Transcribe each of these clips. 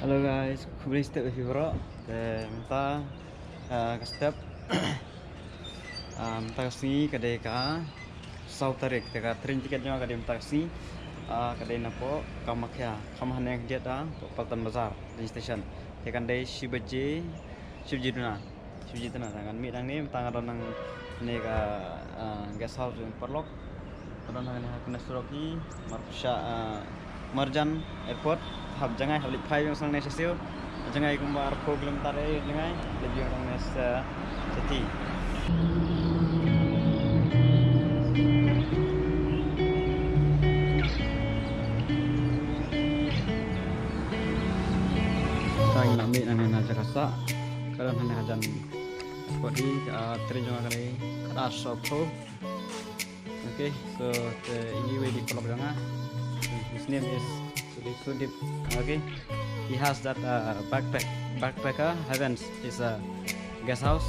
Halo guys, kembali step with bro. Minta ke step minta kasih kedai ka South Tarik, teka train tiketnya kedai minta kasih kedai napo Kamakya, kamahan yang dia dah Paltan Bazar di stesen. Tekan dari Shibaji, Shibji Duna, dengan midang ni minta ngadon nang ni ka guest house yang perlok. Ngadon nang ni hakuna suroki Marpusha Marjan Airport. Hab jangai hablik pai yang sang nesesio jangai kumbar program tare jangai lebih orang nes seti sang nak ambil nang nak Jakarta kalau nang hajan body train jangan kali kada sopo. Okay, so ini way di kolom jangan. His name is Sudip. Okay, he has that backpacker Heavens is a guest house.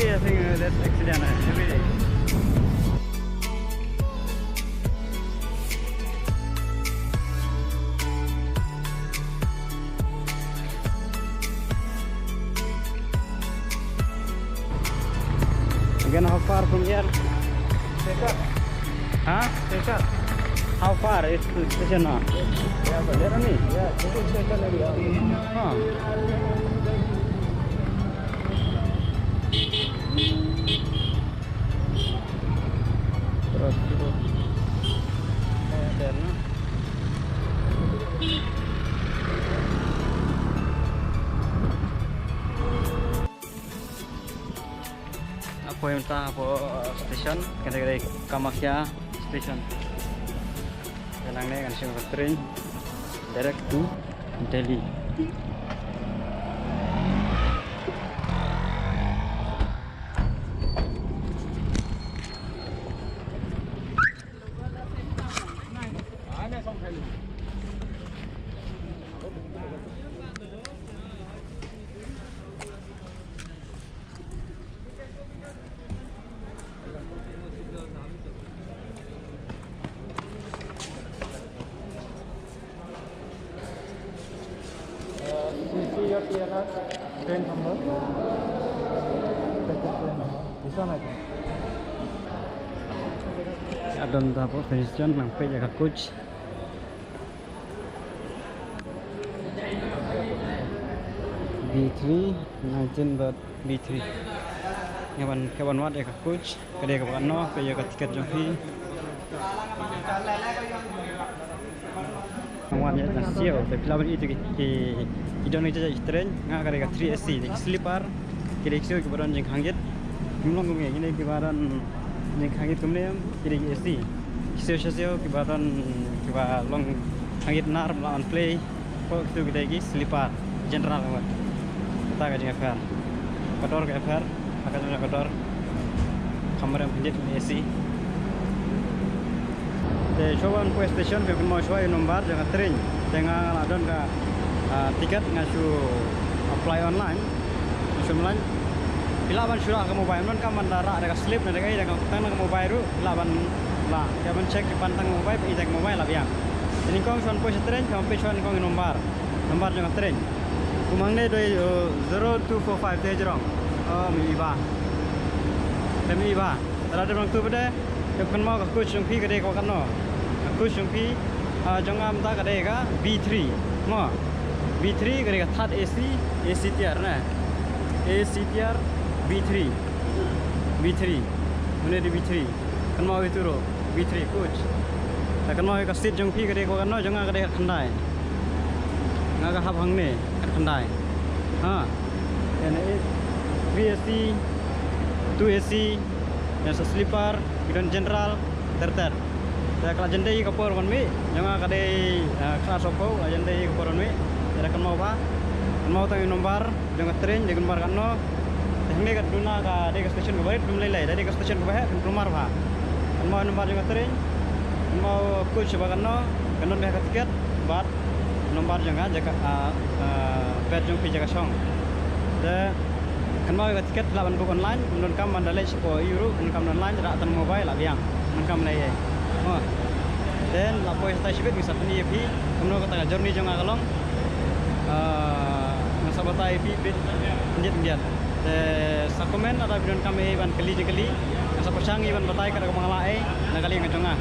I think that's accident every day. Again, how far from here? Station. Huh? Station. How far is the station now? Yeah, but there only. Yeah, this is station area. Huh. Terus dan apa yang entah apa station kedai Kamakya station jalan ni kan singapore train direct to Delhi. See your TNR train number. This one I think. Ada entah apa station sampai jaga coach. B3 B3 kawan wat ya coach kedai kawan no kaya tiket joki kawan ya nasio tapi lawan itu di Indonesia train nggak kada 3SC di sleeper kira sio kebaran jeng hangit mulong ngomong ini kebaran jeng hangit kemudian kira SC sio kebaran long hangit nar lawan play kok itu kita lagi sleeper general kawan kita ka jeng FR kotor ke FR akan punya kotor kamera pendek AC. Te coba ke station ke mau coba nomor jangan train jangan adon ka tiket ngasu apply online online Bila ban syurah ke mobile non kam mandara ada slip na dekai dengan tang ke mobile ru bila ban la ya ban cek pantang mobile pe cek mobile la biang. Ini kong son pos train kong pe son kong nomor jangan train. Kumang ne doi 0245 te jerong. Oh mi ba. Temi ba. Ada bang tu pada ke kan mau ke chung pi ke de ko kan no. Ku chung pi jongam ta ke de ka B3 mo. B3 ke de ka third AC tiar na. AC tiar B3 mana di B3 kan mau itu ro B3 coach kan mau ke seat jong pi ke de ko kan no jong ke de khandai nga ka hab hang ne khandai ha ene 3AC 2AC yang sleeper bidon general terter ya kala jendai ka por kon mi jong ka de class opo jendai ka por kon mi ya kan mau ba kan mau tang nomor dengan train dengan nomor kan no hingga kat duna ka de station ke barit dumlai lai dari station ke bah keluar bah kan mau nomor dengan train mau coach ba kan no kan be ka tiket bat nomor janga jaka pet jung pi jaka song de kan mau ka tiket lawan book online mun kam mandalai 10 euro mun kam online ra tan mobile la biang mun kam lai oh then la poi sta shibet bisa tani pi kumno ka ta journey janga kalong nasabatai pi bit njit sa komen ada bidon kami ban kali nasa pasang iban batai kada ko mga lae na kali nga